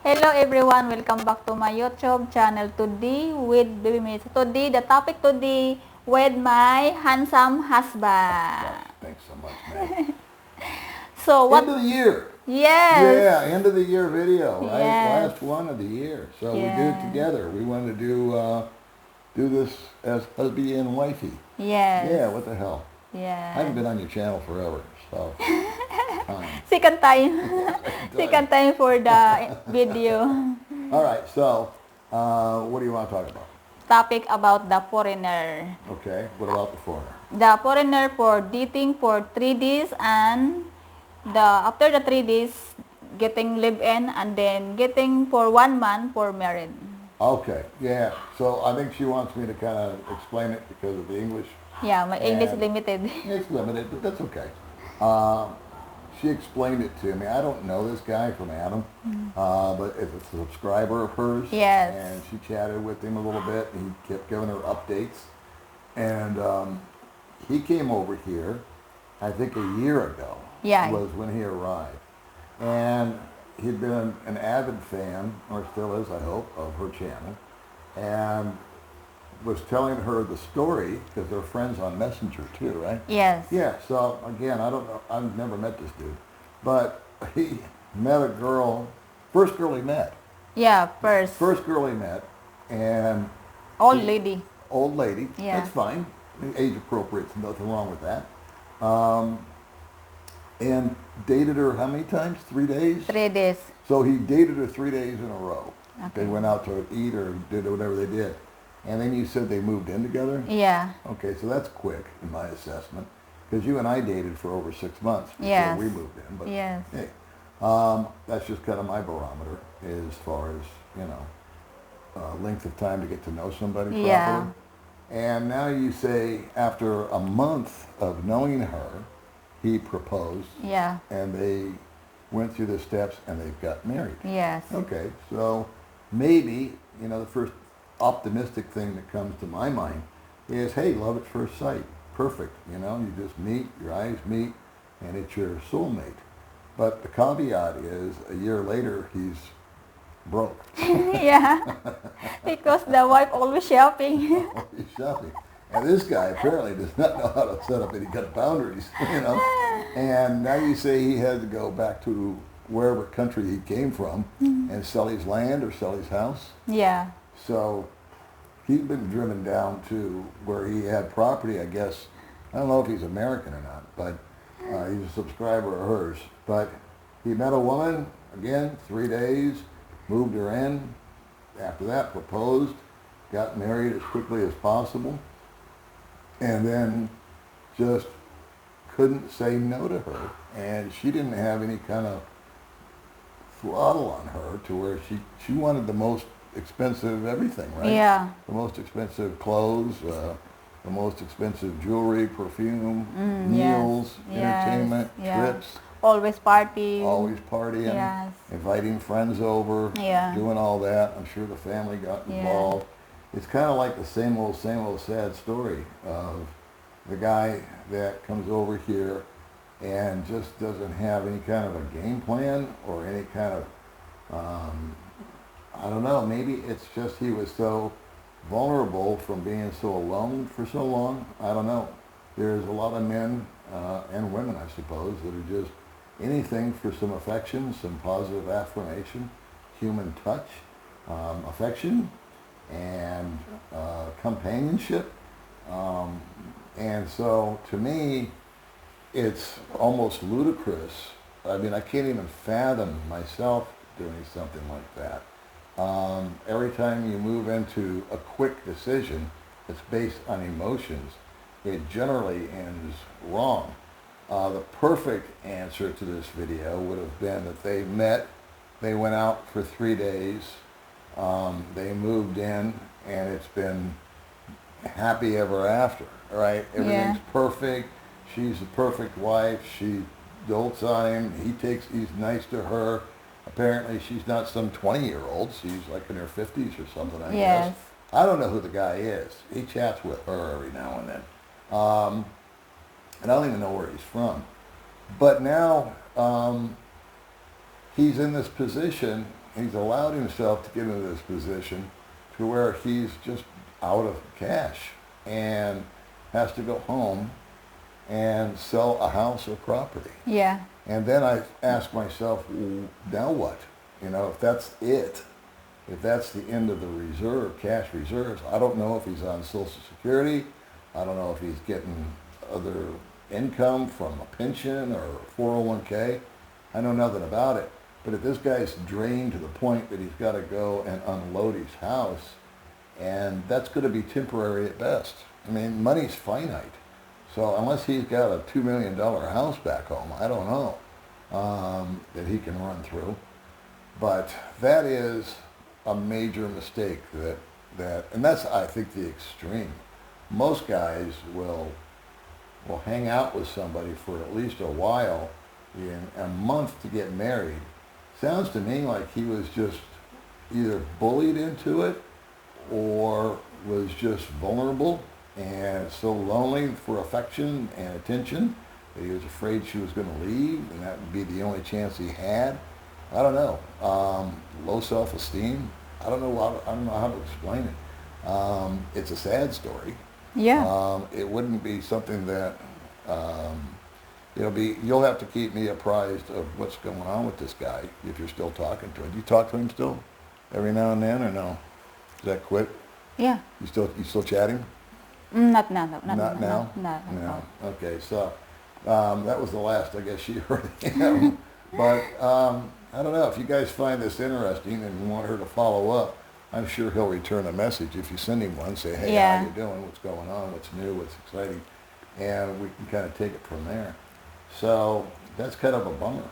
Hello everyone, welcome back to my YouTube channel today with Baby Minutes. Today, the topic today with my handsome husband. Thanks so much, man. So what? End of the year. Yes. Yeah, end of the year video, right? Yes. Last one of the year. So we do it Yes. together. We wanted to do this as husband and wifey. Yes. Yeah, what the hell? I haven't Yes. been on your channel forever, so Second time. Second Second time for the video. All right, so what do you want to talk about? Topic about the foreigner. Okay, what about the foreigner? The foreigner for dating for 3 days and after the 3 days getting live-in and then getting for 1 month for married. Okay, yeah. So I think she wants me to kind of explain it because of the English. Yeah, my English And limited. it's limited, but that's okay. She explained it to me. I don't know this guy from Adam, but it's a subscriber of hers. Yes. And she chatted with him a little bit. And he kept giving her updates. And he came over here, I think a year ago. Yeah. Was when he arrived. And he'd been an avid fan, or still is, I hope, of her channel. And was telling her the story, because they're friends on Messenger too, right? Yes. Yeah, so again, I don't know, I've never met this dude, but he met a girl, first girl he met. Yeah, first. First girl he met, and Old lady. old lady, Yeah. that's fine, age appropriate, nothing wrong with that. And dated her how many times? 3 days? 3 days. So he dated her 3 days in a row. Okay. They went out to eat or did whatever they did. And then you said they moved in together? Yeah. Okay, so that's quick in my assessment, because you and I dated for over 6 months before Yes. we moved in. But Yes. hey, that's just kind of my barometer as far as length of time to get to know somebody properly. Yeah. And now you say after a month of knowing her, he proposed, Yeah. and they went through the steps and they've got married. Yes. Okay, so maybe, the first optimistic thing that comes to my mind is, hey, love at first sight. Perfect, you just meet, your eyes meet, and it's your soulmate. But the caveat is, a year later, he's broke. Yeah. Because the wife always shopping. He's shopping. And this guy apparently does not know how to set up any kind of boundaries, And now you say he had to go back to wherever country he came from and sell his land or sell his house. Yeah. So he's been driven down to where he had property, I guess. I don't know if he's American or not, but he's a subscriber of hers. But he met a woman, again, 3 days, moved her in. After that, proposed, got married as quickly as possible, and then just couldn't say no to her. And she didn't have any kind of throttle on her to where she wanted the most expensive everything, right? Yeah. The most expensive clothes, the most expensive jewelry, perfume, Yes. meals, Yes. entertainment, Yeah. trips, Always party. always partying, Yes. inviting friends over, Yeah. doing all that. I'm sure the family got Yeah. involved. It's kind of like the same old sad story of the guy that comes over here and just doesn't have any kind of a game plan or any kind of, I don't know, maybe it's just he was so vulnerable from being so alone for so long. I don't know. There's a lot of men and women, I suppose, that are just anything for some affection, some positive affirmation, human touch, affection, and companionship. And so to me, it's almost ludicrous. I mean, I can't even fathom myself doing something like that. Every time you move into a quick decision that's based on emotions, it generally ends wrong. The perfect answer to this video would have been that they met, they went out for 3 days, they moved in, and it's been happy ever after, right? Everything's perfect. She's the perfect wife. She dotes on him. He's nice to her. Apparently she's not some 20-year-old. She's like in her 50s or something, I Yes. guess. I don't know who the guy is. He chats with her every now and then. And I don't even know where he's from. But now he's in this position he's allowed himself to get into this position to where he's just out of cash and has to go home and sell a house or property. Yeah. And then I ask myself, well, now what? You know, if that's it, if that's the end of the cash reserves, I don't know if he's on Social Security. I don't know if he's getting other income from a pension or 401k. I know nothing about it. But if this guy's drained to the point that he's got to go and unload his house, and that's going to be temporary at best. I mean, money's finite. So unless he's got a $2 million house back home, I don't know that he can run through. But that is a major mistake and that's, I think, the extreme. Most guys will hang out with somebody for at least a while, in a month to get married. Sounds to me like he was just either bullied into it or was just vulnerable and so lonely for affection and attention that he was afraid she was going to leave and that would be the only chance he had. I don't know. Low self-esteem. I don't know how to explain it. It's a sad story. Yeah. It wouldn't be something that you'll have to keep me apprised of what's going on with this guy if you're still talking to him. Do you talk to him still every now and then or no? Does that quit? Yeah. You still chatting? Not now. Not now? No. Okay, so that was the last I guess she heard of him. But I don't know, if you guys find this interesting and want her to follow up, I'm sure he'll return a message if you send him one, say, hey, Yeah. how you doing, what's going on, what's new, what's exciting, and we can kind of take it from there. So that's kind of a bummer.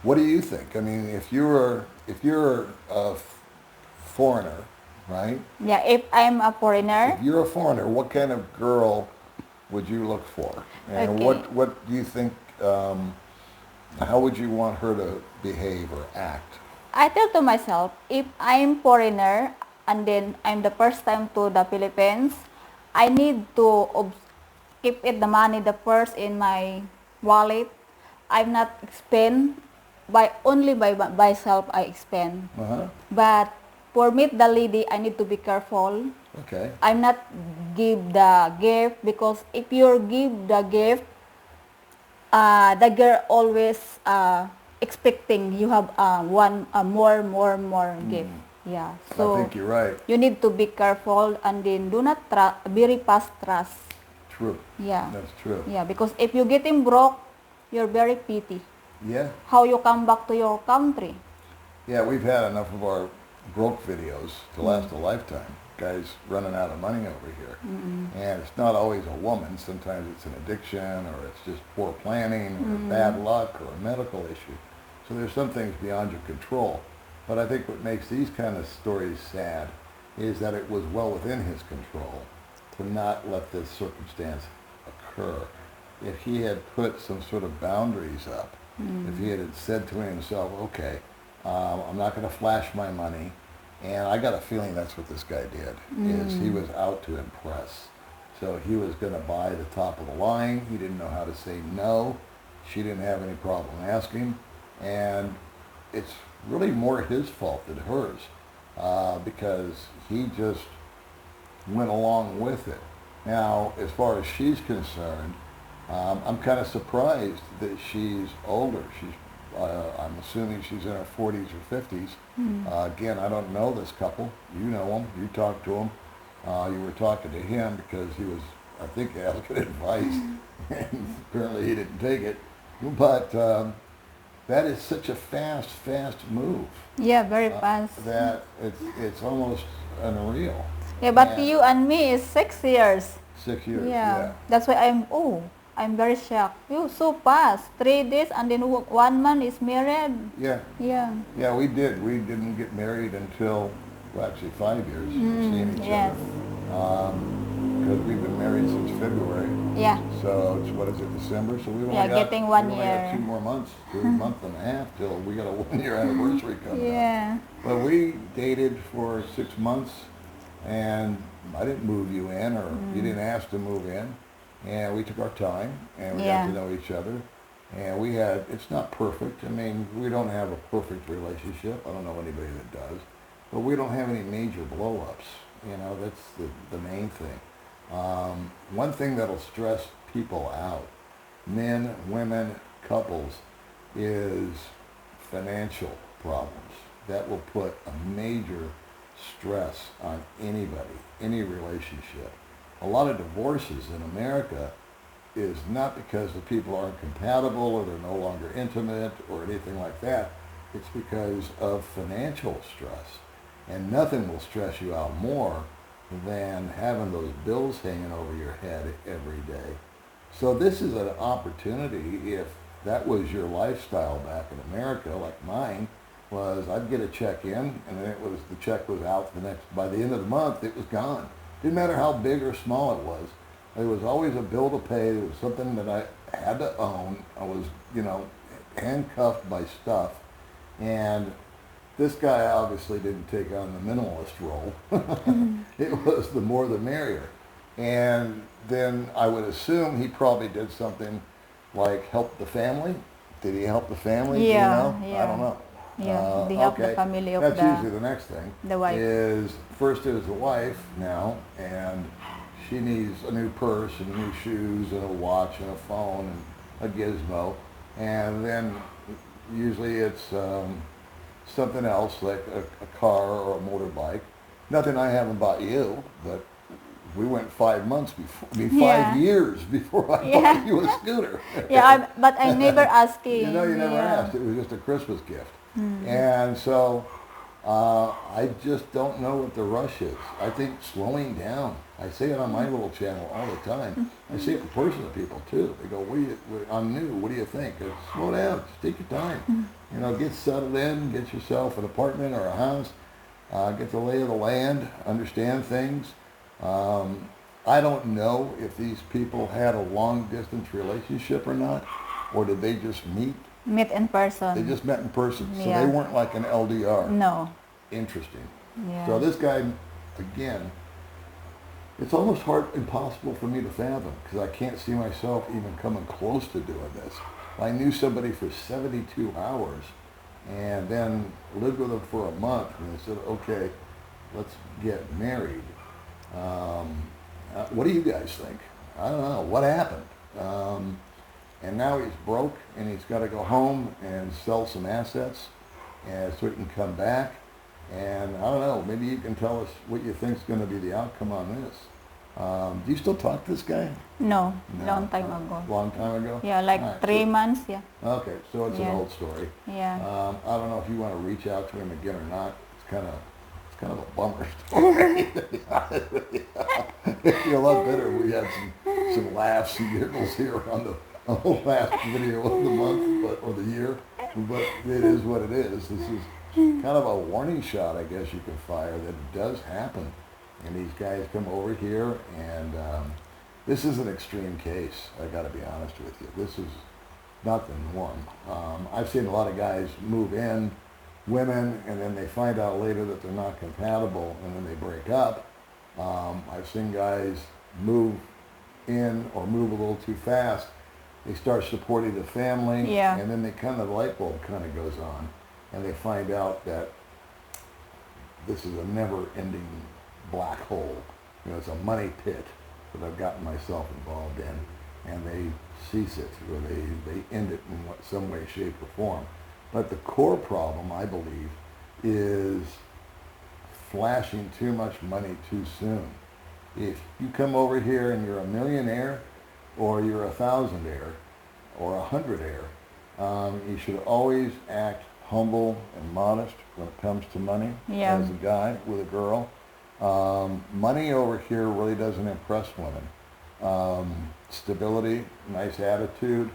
What do you think? I mean, if you're a foreigner, right? Yeah, if I'm a foreigner. If you're a foreigner, what kind of girl would you look for? And Okay. what do you think, how would you want her to behave or act? I tell to myself, if I'm foreigner and then I'm the first time to the Philippines, I need to keep it the money the first in my wallet. I'm not spend only by myself I spend. Uh-huh. But for meet the lady, I need to be careful. Okay. I'm not give the gift because if you give the gift, the girl always expecting you have more gift. Yeah. So I think you're right. you need to be careful and then do not very fast trust. True. Yeah. That's true. Yeah, because if you getting broke, you're very pity. Yeah. How you come back to your country? Yeah, we've had enough of our broke videos to last a lifetime. Guys running out of money over here. And it's not always a woman. Sometimes it's an addiction or it's just poor planning or bad luck or a medical issue. So there's some things beyond your control. But I think what makes these kind of stories sad is that it was well within his control to not let this circumstance occur. If he had put some sort of boundaries up, if he had said to himself, okay, I'm not going to flash my money, and I got a feeling that's what this guy did, is he was out to impress. So he was going to buy the top of the line. He didn't know how to say no. She didn't have any problem asking. And it's really more his fault than hers because he just went along with it. Now, as far as she's concerned, I'm kind of surprised that she's older. I'm assuming she's in her 40s or 50s. Again, I don't know this couple. You know them. You talked to them. You were talking to him because he was, I think, asking advice, and apparently he didn't take it. But that is such a fast move. Yeah, very fast. That it's almost unreal. Yeah, but And you and me is 6 years. 6 years. Yeah. That's why I'm very shocked. You so fast. 3 days and then 1 month is married. Yeah. Yeah. Yeah, we did. We didn't get married until, well, actually 5 years of seeing each Yes. other. Because we've been married since February. Yeah. So it's, what is it, December? So we've only Yeah, got, getting 1 we only got year. 2 more months, a month and a half till we got a 1-year anniversary coming up. Yeah. But we dated for 6 months, and I didn't move you in, or you didn't ask to move in. And we took our time, and we got Yeah. to know each other. And we had, it's not perfect. I mean, we don't have a perfect relationship. I don't know anybody that does. But we don't have any major blow-ups. You know, that's the main thing. One thing that'll stress people out, men, women, couples, is financial problems. That will put a major stress on anybody, any relationship. A lot of divorces in America is not because the people aren't compatible or they're no longer intimate or anything like that. It's because of financial stress. And nothing will stress you out more than having those bills hanging over your head every day. So this is an opportunity. If that was your lifestyle back in America, like mine was, I'd get a check in and then the check was out by the end of the month, it was gone. Didn't matter how big or small it was. There was always a bill to pay. There was something that I had to own. I was, handcuffed by stuff. And this guy obviously didn't take on the minimalist role. It was the more the merrier. And then I would assume he probably did something like help the family. Did he help the family? Yeah, Do you know? yeah. I don't know. Yeah, they help the Okay. family of That's usually the next thing. the wife. Is first it is the wife now, and she needs a new purse and new shoes and a watch and a phone and a gizmo, and then usually it's something else like a car or a motorbike. Nothing I haven't bought you, but we went 5 months before, I mean, 5 Yeah. years before I Yeah. bought you a scooter. But I never asking. You never Yeah. asked. It was just a Christmas gift. And so I just don't know what the rush is. I think slowing down. I say it on my little channel all the time. I say it in person to people too. They go, I'm new. What do you think? I say, slow down. Just take your time. Get settled in. Get yourself an apartment or a house. Get the lay of the land. Understand things. I don't know if these people had a long distance relationship or not, or did they just meet? Meet in person. They just met in person, so Yeah. they weren't like an LDR. No. Interesting. Yeah. So this guy, again, it's almost impossible for me to fathom because I can't see myself even coming close to doing this. I knew somebody for 72 hours and then lived with them for a month and they said, okay, let's get married. What do you guys think? I don't know. What happened? And now he's broke and he's got to go home and sell some assets and so he can come back. And I don't know, maybe you can tell us what you think is going to be the outcome on this. Do you still talk to this guy? No. No. Long time ago. Long time ago? Yeah, like All right, 3 months. Yeah. Okay, so it's an Yeah. old story. Yeah. I don't know if you want to reach out to him again or not. It's kind of a bummer story. It'd be a lot better if we had some laughs and giggles here on the last video of the month or the year. But it is what it is. This is kind of a warning shot, I guess you could fire, that it does happen. And these guys come over here, and this is an extreme case, I got to be honest with you. This is not the norm. I've seen a lot of guys move in, women, and then they find out later that they're not compatible, and then they break up. I've seen guys move in or move a little too fast. They start supporting the family, Yeah. and then the light bulb kind of goes on, and they find out that this is a never-ending black hole. It's a money pit that I've gotten myself involved in, and they cease it, or they end it in some way, shape, or form. But the core problem, I believe, is flashing too much money too soon. If you come over here and you're a millionaire, or you're a thousandaire, or 100aire, you should always act humble and modest when it comes to money. Yeah. As a guy with a girl. Money over here really doesn't impress women. Stability, nice attitude,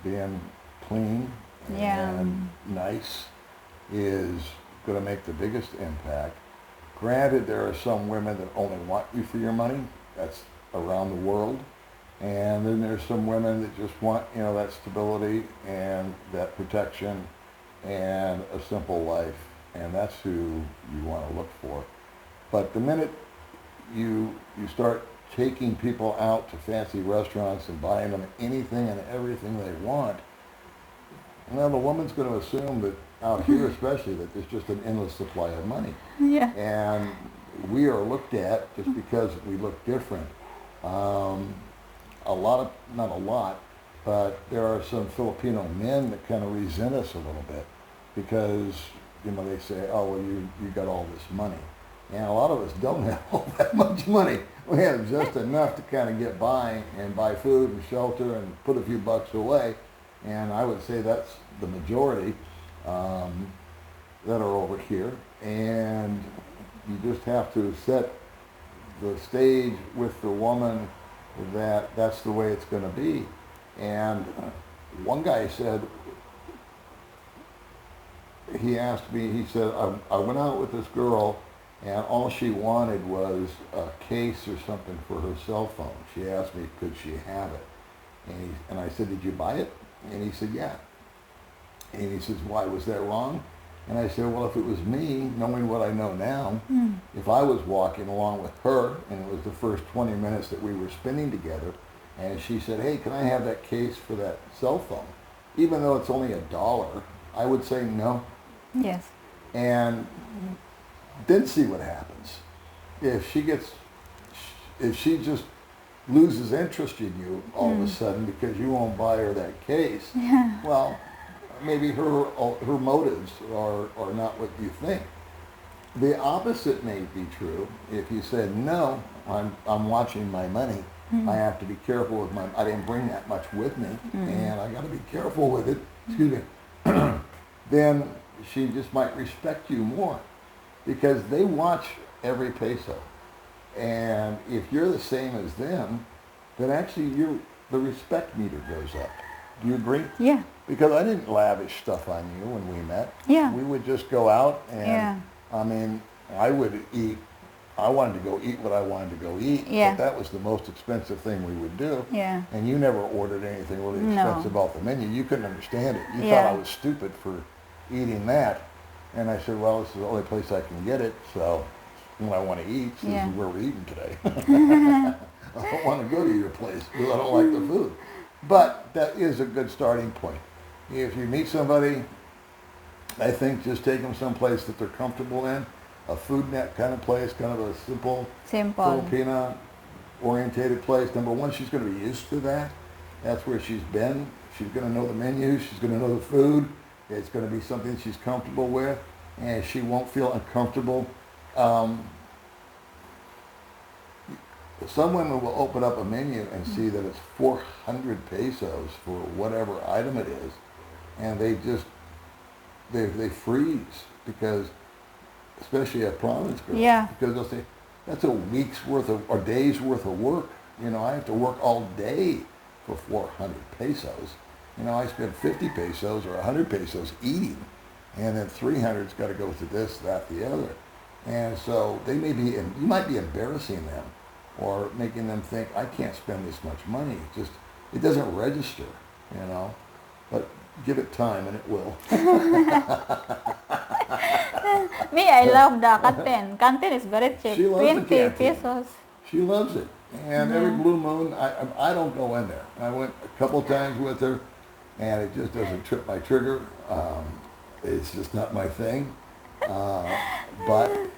being clean Yeah. and nice is going to make the biggest impact. Granted, there are some women that only want you for your money. That's around the world. And then there's some women that just want, that stability and that protection and a simple life. And that's who you want to look for. But the minute you start taking people out to fancy restaurants and buying them anything and everything they want, well, the woman's going to assume that out here especially that there's just an endless supply of money. Yeah. And we are looked at just because we look different. Not a lot, but there are some Filipino men that kind of resent us a little bit because, they say, oh, well, you got all this money. And a lot of us don't have all that much money. We have just enough to kind of get by and buy food and shelter and put a few bucks away. And I would say that's the majority that are over here. And you just have to set the stage with the woman that that's the way it's going to be. And one guy said, he asked me, he said, I went out with this girl and all she wanted was a case or something for her cell phone. She asked me, could she have it? And I said, did you buy it? And he said, yeah. And he says, why, was that wrong? And I said, well, if it was me, knowing what I know now, if I was walking along with her, and it was the first 20 minutes that we were spending together, and she said, hey, can I have that case for that cell phone? Even though it's only $1, I would say no. Yes. And then see what happens. If she just loses interest in you all of a sudden because you won't buy her that case, well, maybe her motives are not what you think. The opposite may be true. If you said, no, I'm watching my money. I have to be careful with I didn't bring that much with me, and I got to be careful with it. Excuse me. Then she just might respect you more because they watch every peso. And if you're the same as them, then actually the respect meter goes up. Do you agree? Yeah. Because I didn't lavish stuff on you when we met. Yeah. We would just go out and, Yeah. I mean, I would eat. I wanted to go eat what I wanted to go eat. Yeah. But that was the most expensive thing we would do. Yeah. And you never ordered anything really No. expensive off the menu. You couldn't understand it. You Yeah. thought I was stupid for eating that. And I said, well, this is the only place I can get it. So when I want to eat, this Yeah. is where we're eating today. I don't want to go to your place because I don't like the food. But that is a good starting point. If you meet somebody, I think just take them someplace that they're comfortable in, a food net kind of place, kind of a simple Filipina orientated place. Number one, she's going to be used to that. That's where she's been. She's going to know the menu. She's going to know the food. It's going to be something she's comfortable with, and she won't feel uncomfortable. Some women will open up a menu and see that it's 400 pesos for whatever item it is, and they freeze because, especially a province girl, because they'll say, that's a week's worth of, or day's worth of work. I have to work all day for 400 pesos. I spend 50 pesos or 100 pesos eating, and then 300's got to go to this, that, the other. And so you might be embarrassing them or making them think, I can't spend this much money. It doesn't register, but give it time and it will. Me, I love the canteen. Canteen is very cheap. She loves the 20 canteen. pesos. She loves it. And every blue moon, I don't go in there. I went a couple times with her, and it just doesn't trip my trigger. It's just not my thing. But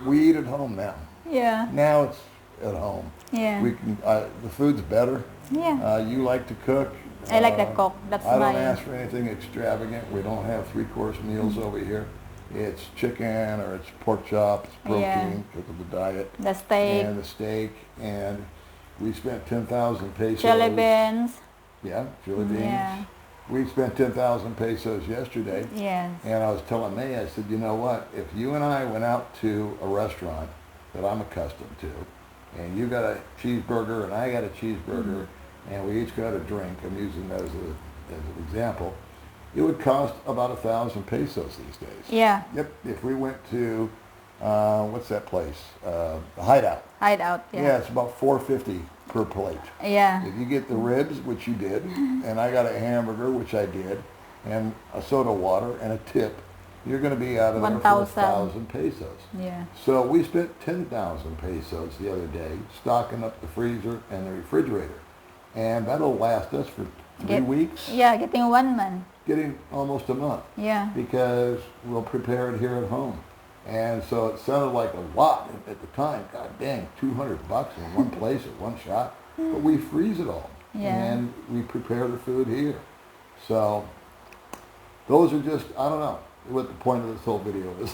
we eat at home now. Yeah. Now it's at home. Yeah. We can. The food's better. Yeah. You like to cook. I like to cook. That's I don't my... ask for anything extravagant. We don't have 3-course meals over here. It's chicken or it's pork chops, protein because of the diet. The steak. And the steak. And we spent 10,000 pesos. Chili beans. Yeah, chili beans. Yeah. We spent 10,000 pesos yesterday. Yes. And I was telling May, I said, you know what? If you and I went out to a restaurant that I'm accustomed to, and you got a cheeseburger and I got a cheeseburger, and we each got a drink, I'm using that as an example, it would cost about 1,000 pesos these days. Yeah. Yep. If we went to, what's that place? The Hideout. Hideout, yeah. Yeah, it's about $4.50 per plate. Yeah. If you get the ribs, which you did, and I got a hamburger, which I did, and a soda water and a tip, you're going to be out of there for 1,000. 1,000 pesos. Yeah. So we spent 10,000 pesos the other day stocking up the freezer and the refrigerator. And that'll last us for 3 weeks, Yeah, getting 1 month. getting almost a month, Yeah. because we'll prepare it here at home. And so it sounded like a lot at the time. God dang, $200 in one place at one shot. But we freeze it all. Yeah. And we prepare the food here. So those are just, I don't know what the point of this whole video is.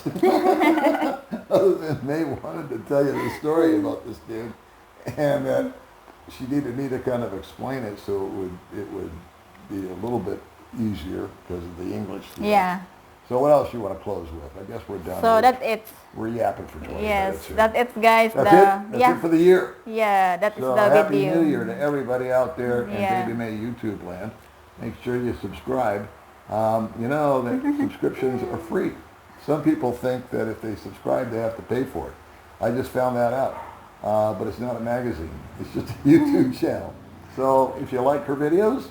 Other than May wanted to tell you the story about this dude, and that she needed me to kind of explain it so it would be a little bit easier because of the English. Yeah. So what else you want to close with? I guess we're done. So that's it. We're yapping for 20 Yes, minutes here. that's it, guys. That's it? That's it for the year. Yeah, that is So the happy video. New Year to everybody out there in Yeah. Baby May YouTube land. Make sure you subscribe. You know that subscriptions are free. Some people think that if they subscribe, they have to pay for it. I just found that out. But it's not a magazine. It's just a YouTube channel. So if you like her videos,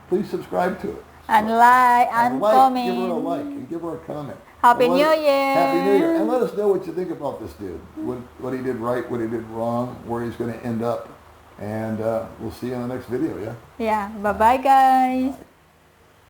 please subscribe to it. And like and comment. Give her a like and give her a comment. Happy And New let- Year. Happy New Year. And let us know what you think about this dude. What he did right, what he did wrong, where he's going to end up. And we'll see you in the next video, yeah? Yeah. Bye-bye, guys.